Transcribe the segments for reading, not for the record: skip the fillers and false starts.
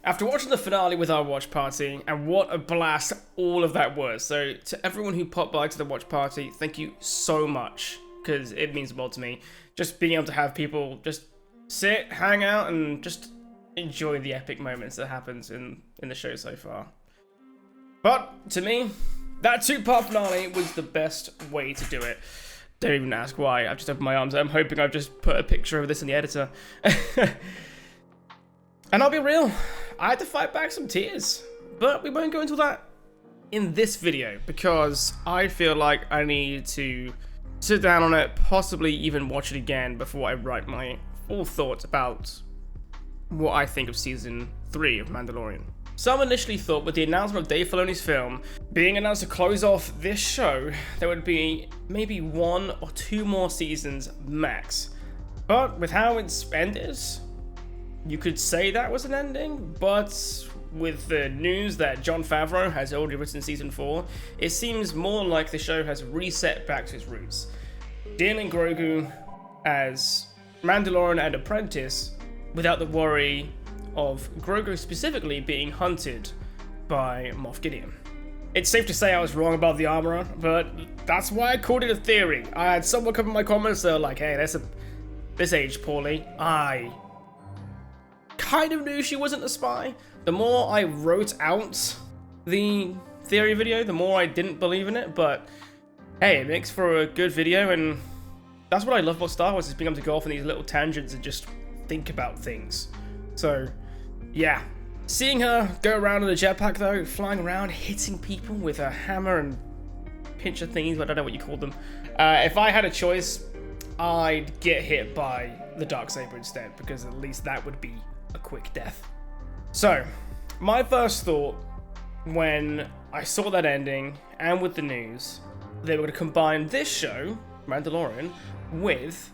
After watching the finale with our watch party, and what a blast all of that was. So to everyone who popped by to the watch party, thank you so much, because it means the world to me. Just being able to have people just sit, hang out, and just enjoy the epic moments that happens in the show so far. But to me, that 2-part finale was the best way to do it. Don't even ask why. I've just opened my arms. I'm hoping I've just put a picture of this in the editor. And I'll be real, I had to fight back some tears. But we won't go into that in this video, because I feel like I need to sit down on it, possibly even watch it again before I write my full thoughts about what I think of Season 3 of Mandalorian. Some initially thought with the announcement of Dave Filoni's film being announced to close off this show, there would be maybe 1 or 2 more seasons max. But with how it's ended, you could say that was an ending, but with the news that Jon Favreau has already written Season 4, it seems more like the show has reset back to its roots. Djin and Grogu as Mandalorian and apprentice, without the worry of Grogu specifically being hunted by Moff Gideon. It's safe to say I was wrong about the armorer, but that's why I called it a theory. I had someone come in my comments, they're like, hey, this aged poorly. I kind of knew she wasn't a spy. The more I wrote out the theory video, the more I didn't believe in it, but hey, it makes for a good video, and that's what I love about Star Wars, is being able to go off on these little tangents and just think about things. So, yeah. Seeing her go around in a jetpack though, flying around, hitting people with a hammer and pincher thingies, I don't know what you call them. If I had a choice, I'd get hit by the Darksaber instead, because at least that would be a quick death. So, my first thought when I saw that ending, and with the news, they were going to combine this show, Mandalorian, with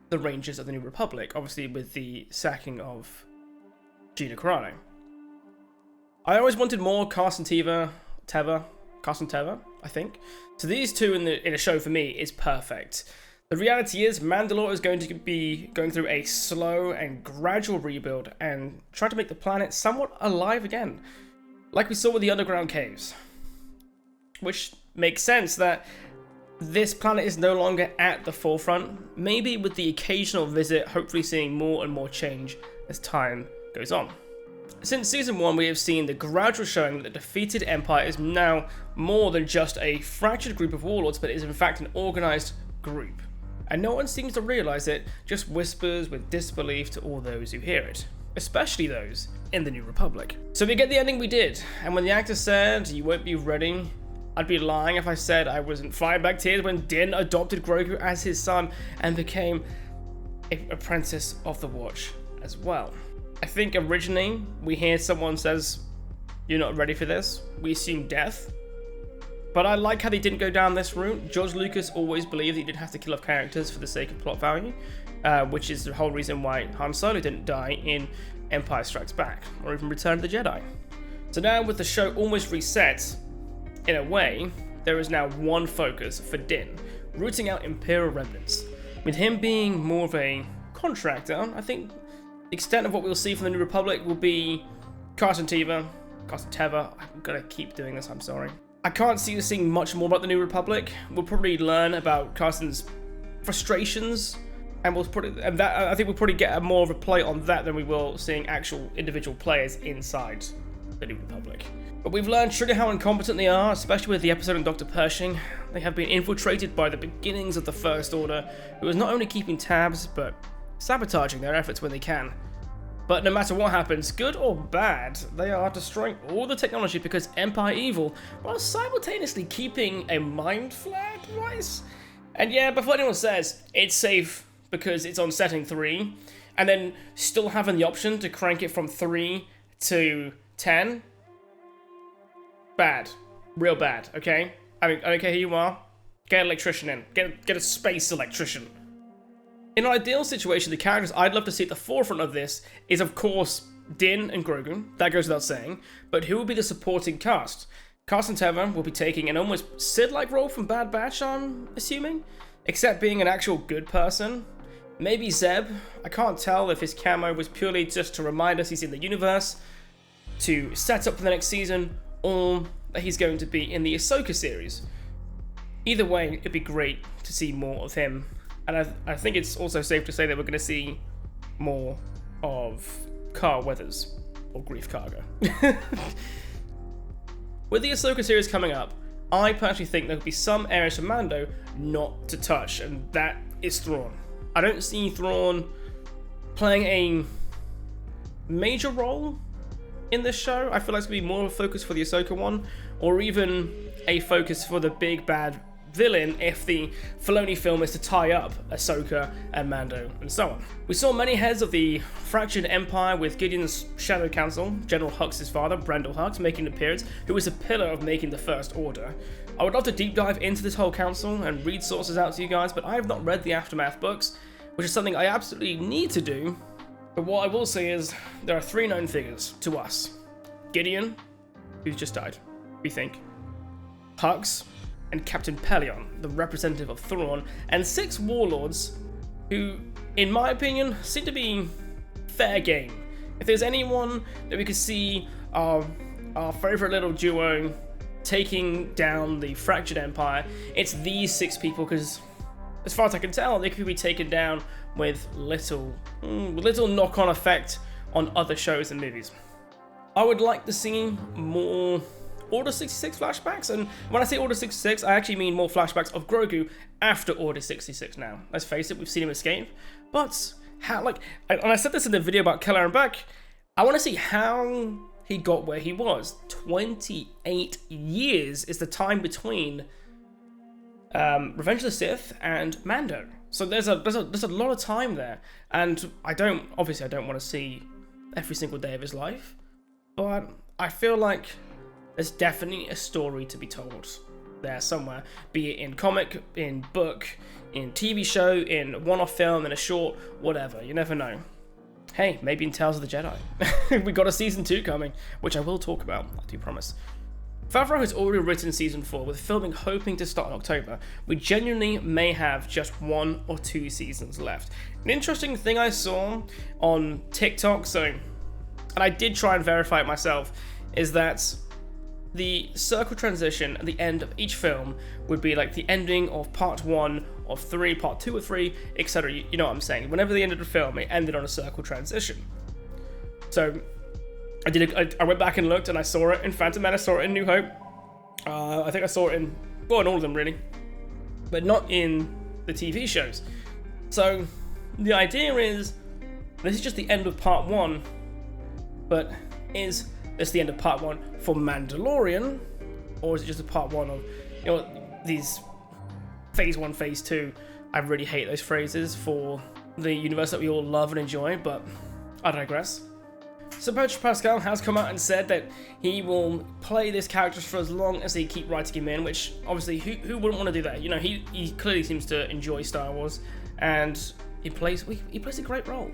the Rangers of the New Republic, obviously with the sacking of Gina Carano. I always wanted more Carson Teva, I think. So these two in a show for me is perfect. The reality is, Mandalore is going to be going through a slow and gradual rebuild and trying to make the planet somewhat alive again, like we saw with the underground caves. Which makes sense that this planet is no longer at the forefront, maybe with the occasional visit, hopefully seeing more and more change as time goes on. Since Season 1, we have seen the gradual showing that the defeated Empire is now more than just a fractured group of warlords, but is in fact an organized group. And no one seems to realize it, just whispers with disbelief to all those who hear it, especially those in the New Republic. So we get the ending we did, and when the actor said, "You won't be ready," I'd be lying if I said I wasn't flying back tears when Djin adopted Grogu as his son and became an apprentice of the Watch as well. I think originally we hear someone says, "You're not ready for this," we assume death. But I like how they didn't go down this route. George Lucas always believed that you didn't have to kill off characters for the sake of plot value, which is the whole reason why Han Solo didn't die in Empire Strikes Back, or even Return of the Jedi. So now with the show almost reset, in a way, there is now one focus for Djin, rooting out Imperial remnants. With him being more of a contractor, I think the extent of what we'll see from the New Republic will be Carson Teva. I'm gonna keep doing this, I'm sorry. I can't see us seeing much more about the New Republic. We'll probably learn about Carson's frustrations, and I think we'll probably get more of a play on that than we will seeing actual individual players inside the New Republic. But we've learned truly how incompetent they are, especially with the episode on Dr. Pershing. They have been infiltrated by the beginnings of the First Order, who is not only keeping tabs, but sabotaging their efforts when they can. But no matter what happens, good or bad, they are destroying all the technology because Empire evil, while simultaneously keeping a mind flare device. And yeah, before anyone says it's safe because it's on setting 3, and then still having the option to crank it from 3 to 10, bad. Real bad, okay? I mean, I don't care who you are, get an electrician in. Get a space electrician. In an ideal situation, the characters I'd love to see at the forefront of this is, of course, Djin and Grogu. That goes without saying. But who will be the supporting cast? Carson Teva will be taking an almost Sid-like role from Bad Batch, I'm assuming, except being an actual good person. Maybe Zeb. I can't tell if his camo was purely just to remind us he's in the universe. to set up for the next season, or that he's going to be in the Ahsoka series. Either way, it'd be great to see more of him. And I think it's also safe to say that we're going to see more of Carl Weathers, or Grief Karga. With the Ahsoka series coming up, I personally think there could be some areas for Mando not to touch, and that is Thrawn. I don't see Thrawn playing a major role in this show. I feel like it's going to be more of a focus for the Ahsoka one, or even a focus for the big bad villain if the Filoni film is to tie up Ahsoka and Mando and so on. We saw many heads of the fractured empire with Gideon's Shadow Council, General Hux' father, Brendel Hux, making an appearance, who was a pillar of making the First Order. I would love to deep dive into this whole council and read sources out to you guys, but I have not read the Aftermath books, which is something I absolutely need to do. But what I will say is, there are 3 known figures to us. Gideon, who's just died, we think. Hux, and Captain Pelion, the representative of Thrawn, and 6 warlords who, in my opinion, seem to be fair game. If there's anyone that we could see our favorite little duo taking down the fractured empire, it's these 6 people, because as far as I can tell, they could be taken down with little knock-on effect on other shows and movies. I would like to see more Order 66 flashbacks, and when I say Order 66, I actually mean more flashbacks of Grogu after Order 66 now. Let's face it, we've seen him escape, but how, and I said this in the video about Keller and Beck, I want to see how he got where he was. 28 years is the time between Revenge of the Sith and Mando. So there's a lot of time there, and obviously I don't want to see every single day of his life, but I feel like there's definitely a story to be told there somewhere, be it in comic, in book, in TV show, in one-off film, in a short, whatever, you never know. Hey, maybe in Tales of the Jedi. We got a season 2 coming, which I will talk about, I do promise. Favreau has already written season 4, with filming hoping to start in October. We genuinely may have just 1 or 2 seasons left. An interesting thing I saw on TikTok, and I did try and verify it myself, is that the circle transition at the end of each film would be like the ending of part 1 of 3, part 2 or 3, etc. You know what I'm saying? Whenever they ended a film, it ended on a circle transition. So I went back and looked, and I saw it in Phantom Menace, saw it in New Hope. I think I saw it in all of them really, but not in the TV shows. So the idea is, this is just the end of part 1, but is this the end of part 1 for Mandalorian, or is it just a part 1 of, these phase 1, phase 2? I really hate those phrases for the universe that we all love and enjoy, but I digress. So Pedro Pascal has come out and said that he will play this character for as long as they keep writing him in, which obviously who wouldn't want to do that? He clearly seems to enjoy Star Wars, and he plays a great role.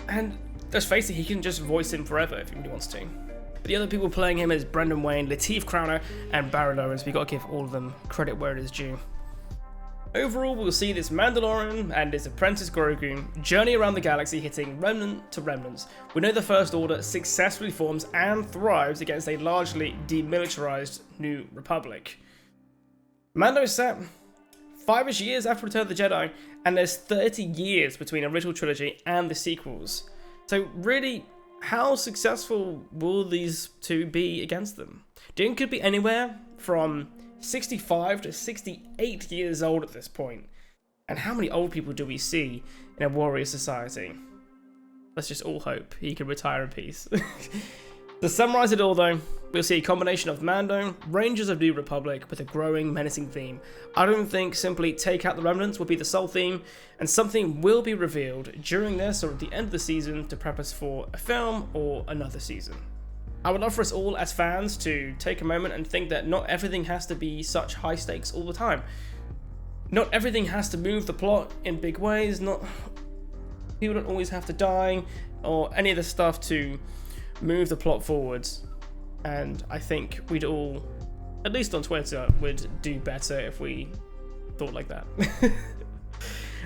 And let's face it, he can just voice him forever if he really wants to. But the other people playing him is Brendan Wayne, Lateef Crowner, and Barry Lawrence. We've got to give all of them credit where it is due. Overall, we'll see this Mandalorian and his apprentice Grogu journey around the galaxy, hitting remnant to remnants. We know the First Order successfully forms and thrives against a largely demilitarized New Republic. Mando is set 5-ish years after Return of the Jedi, and there's 30 years between the original trilogy and the sequels. So really, how successful will these two be against them? Djin could be anywhere from 65 to 68 years old at this point. And how many old people do we see in a warrior society? Let's just all hope he can retire in peace. To summarize it all though, we'll see a combination of Mando, Rangers of New Republic with a growing menacing theme. I don't think simply take out the remnants will be the sole theme, and something will be revealed during this or at the end of the season to prep us for a film or another season. I would love for us all as fans to take a moment and think that not everything has to be such high stakes all the time. Not everything has to move the plot in big ways, people don't always have to die or any of the stuff to move the plot forwards. And I think we'd all, at least on Twitter, would do better if we thought like that.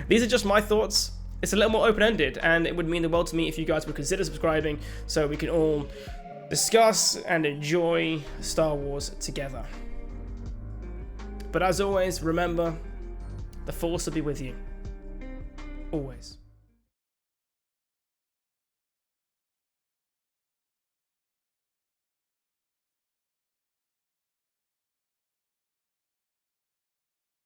These are just my thoughts. It's a little more open-ended, and it would mean the world to me if you guys would consider subscribing so we can all discuss and enjoy Star Wars together. But as always, remember, the Force will be with you. Always.